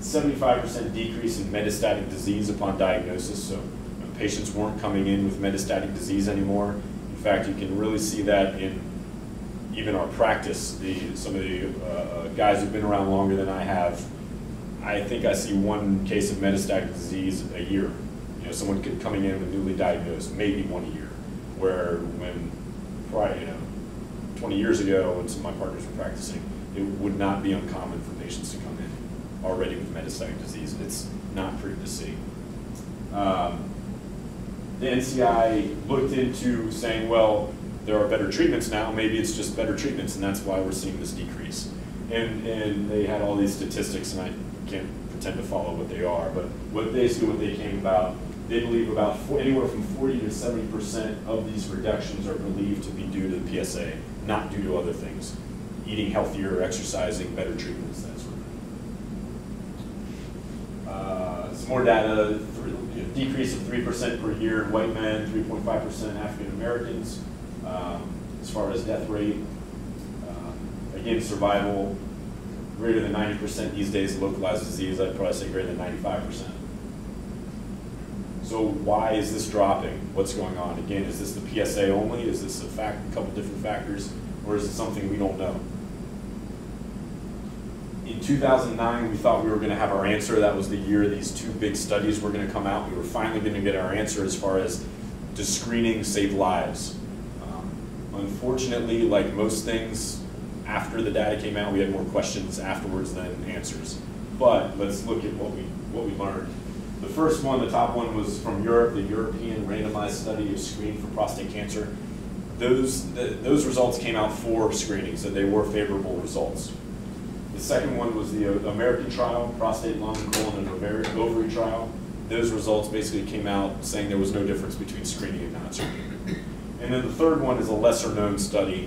75% decrease in metastatic disease upon diagnosis, so patients weren't coming in with metastatic disease anymore. In fact, you can really see that in even our practice. Some of the guys who've been around longer than I have, I think I see one case of metastatic disease a year. You know, someone coming in with newly diagnosed, maybe one a year. Where when, 20 years ago, when some of my partners were practicing, it would not be uncommon for patients to come in already with metastatic disease, and it's not pretty to see. The NCI looked into saying, well, there are better treatments now, maybe it's just better treatments, and that's why we're seeing this decrease. And they had all these statistics, and I can't pretend to follow what they are, but basically what they came about, they believe about anywhere from 40 to 70% of these reductions are believed to be due to the PSA, not due to other things. Eating healthier, exercising, better treatments, that sort of thing. Some more data, decrease of 3% per year in white men, 3.5% African Americans. As far as death rate, again, survival, greater than 90% these days, localized disease, I'd probably say greater than 95%. So why is this dropping? What's going on? Again, is this the PSA only? Is this a couple different factors? Or is it something we don't know? In 2009, we thought we were going to have our answer. That was the year these two big studies were going to come out. We were finally going to get our answer as far as does screening save lives? Unfortunately, like most things, after the data came out, we had more questions afterwards than answers. But let's look at what we learned. The first one, the top one, was from Europe, the European randomized study of screening for prostate cancer. Those results came out for screening, so they were favorable results. The second one was the American trial, prostate, lung, colon, and ovary trial. Those results basically came out saying there was no difference between screening and not screening. And then the third one is a lesser known study,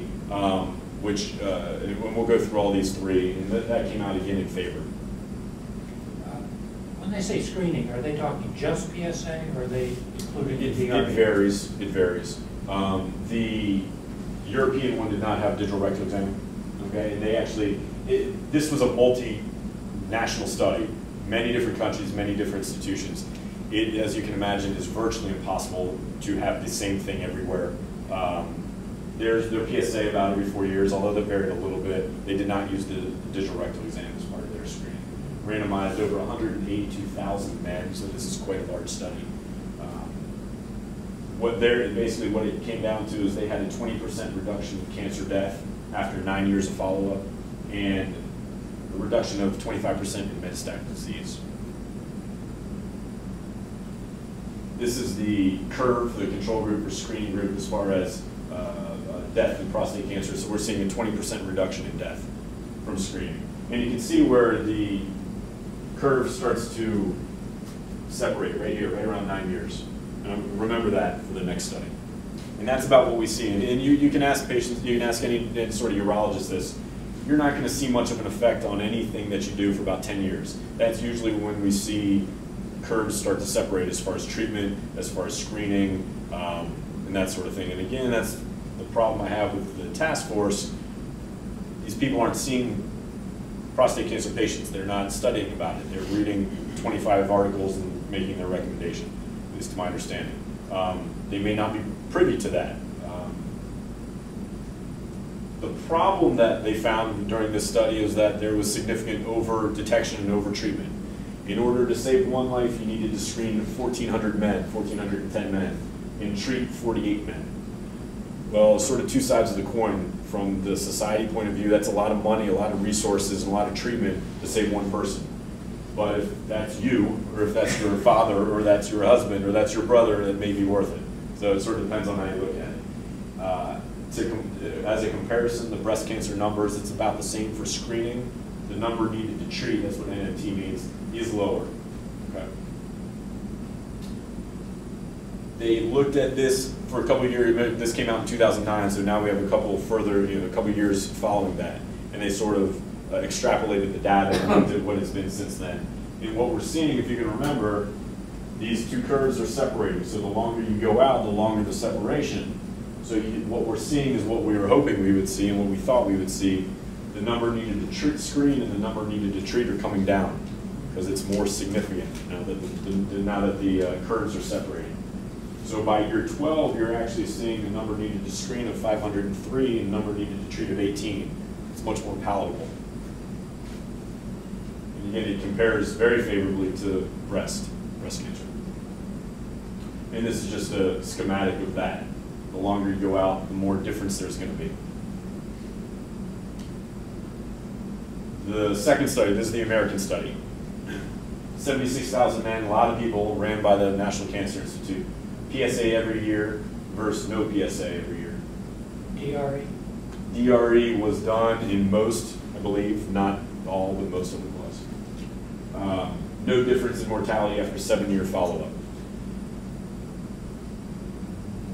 which, and we'll go through all these three, and that came out again in favor. When they say screening, are they talking just PSA, or are they including the DRE? It varies. It varies. The European one did not have digital rectal exam. Okay, and they actually, this was a multinational study, many different countries, many different institutions. It, as you can imagine, is virtually impossible to have the same thing everywhere. There's their PSA about every 4 years, although they varied a little bit. They did not use the digital rectal exam as part of their screening. Randomized over 182,000 men, so this is quite a large study. Basically what it came down to is they had a 20% reduction in cancer death after 9 years of follow-up, and a reduction of 25% in metastatic disease. This is the curve, the control group or screening group as far as death in prostate cancer. So we're seeing a 20% reduction in death from screening. And you can see where the curve starts to separate right here, right around 9 years. And remember that for the next study. And that's about what we see. And you can ask patients, you can ask any sort of urologist this, you're not going to see much of an effect on anything that you do for about 10 years. That's usually when we see curves start to separate as far as treatment, as far as screening, and that sort of thing. And again, that's the problem I have with the task force. These people aren't seeing prostate cancer patients. They're not studying about it. They're reading 25 articles and making their recommendation, at least to my understanding. They may not be privy to that. The problem that they found during this study is that there was significant over-detection and over-treatment. In order to save one life, you needed to screen 1,400 men, 1,410 men, and treat 48 men. Well, sort of two sides of the coin. From the society point of view, that's a lot of money, a lot of resources, and a lot of treatment to save one person. But if that's you, or if that's your father, or that's your husband, or that's your brother, it may be worth it. So it sort of depends on how you look at it. As a comparison, the breast cancer numbers, it's about the same for screening. The number needed to treat, that's what NNT means, is lower. Okay. They looked at this for a couple of years. This came out in 2009, so now we have a couple further, a couple of years following that, and they sort of extrapolated the data and looked at what it's been since then. And what we're seeing, if you can remember, these two curves are separating. So the longer you go out, the longer the separation. So what we're seeing is what we were hoping we would see and what we thought we would see. The number needed to screen and the number needed to treat are coming down. because it's more significant now that the curves are separating. So by year 12, you're actually seeing the number needed to screen of 503 and the number needed to treat of 18. It's much more palatable. And again, it compares very favorably to breast cancer. And this is just a schematic of that. The longer you go out, the more difference there's going to be. The second study, this is the American study. 76,000 men, a lot of people, ran by the National Cancer Institute. PSA every year versus no PSA every year. DRE? DRE was done in most, I believe, not all, but most of it was. No difference in mortality after 7-year follow-up.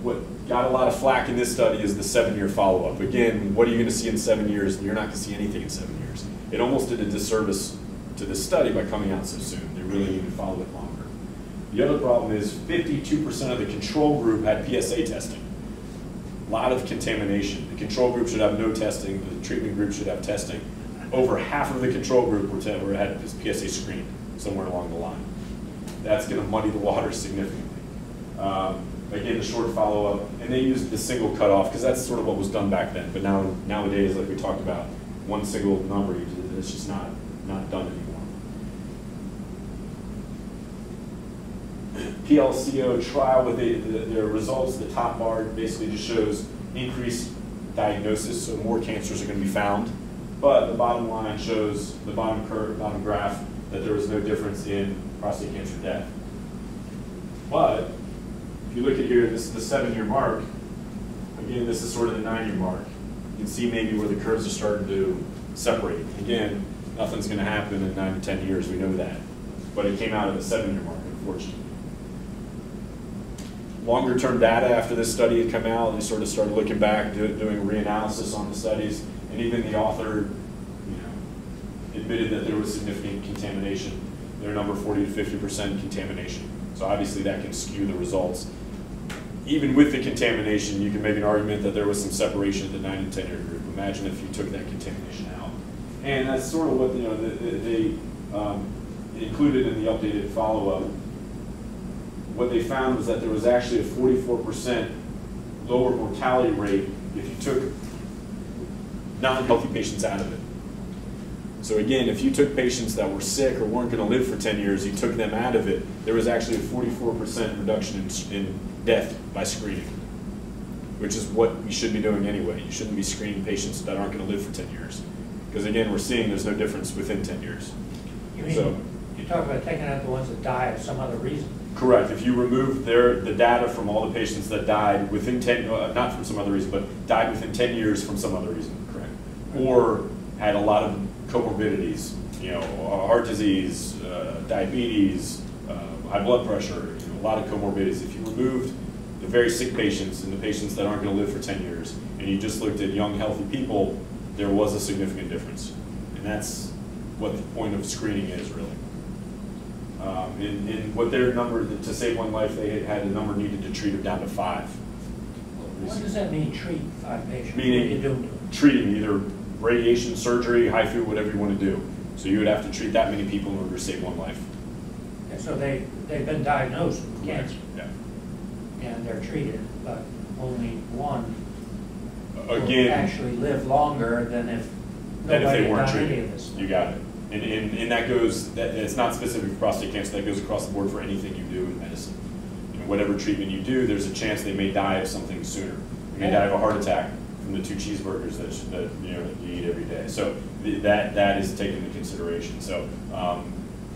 What got a lot of flack in this study is the 7-year follow-up. Again, what are you going to see in 7 years? You're not going to see anything in 7 years. It almost did a disservice to this study by coming out so soon. They really need to follow it longer. The other problem is 52% of the control group had PSA testing. A lot of contamination. The control group should have no testing. The treatment group should have testing. Over half of the control group had PSA screened somewhere along the line. That's going to muddy the water significantly. Again, the short follow-up, and they used the single cutoff because that's sort of what was done back then. But nowadays, like we talked about, one single number, it's just not done anymore. PLCO trial with their results, the top bar basically just shows increased diagnosis, so more cancers are going to be found. But the bottom line shows, the bottom curve, bottom graph, that there was no difference in prostate cancer death. But if you look at here, this is the 7-year mark. Again, this is sort of the 9-year mark. You can see maybe where the curves are starting to separate. Again, nothing's going to happen in 9 to 10 years, we know that. But it came out of the 7-year mark, unfortunately. Longer term data after this study had come out, they sort of started looking back, doing reanalysis on the studies, and even the author, admitted that there was significant contamination. Their number 40 to 50% contamination. So obviously that can skew the results. Even with the contamination, you can make an argument that there was some separation at the 9 and 10-year group. Imagine if you took that contamination out. And that's sort of what they included in the updated follow-up. What they found was that there was actually a 44% lower mortality rate if you took non-healthy patients out of it. So again, if you took patients that were sick or weren't going to live for 10 years, you took them out of it, there was actually a 44% reduction in death by screening, which is what you should be doing anyway. You shouldn't be screening patients that aren't going to live for 10 years. Because again, we're seeing there's no difference within 10 years. You mean, you're talking about taking out the ones that die of some other reason? Correct. If you remove the data from all the patients that died within 10, not from some other reason, but died within 10 years from some other reason, correct? Or had a lot of comorbidities, heart disease, diabetes, high blood pressure, a lot of comorbidities. If you removed the very sick patients and the patients that aren't going to live for 10 years, and you just looked at young, healthy people, there was a significant difference. And that's what the point of screening is, really. In what their number, to save one life, they had a number needed to treat them down to 5. What does that mean, treat 5 patients? Meaning treating either radiation, surgery, HIFU, whatever you want to do. So you would have to treat that many people in order to save one life. And so they've been diagnosed with cancer. Yeah. And they're treated, but only one will again actually live longer than if nobody they had weren't done any treated. of this. You got it. And that goes, it's not specific for prostate cancer, that goes across the board for anything you do in medicine. Whatever treatment you do, there's a chance they may die of something sooner. They may die of a heart attack from the 2 cheeseburgers that you eat every day. So that is taken into consideration. So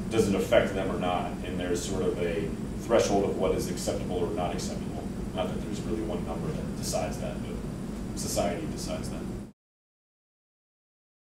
does it affect them or not? And there's sort of a threshold of what is acceptable or not acceptable. Not that there's really one number that decides that, but society decides that.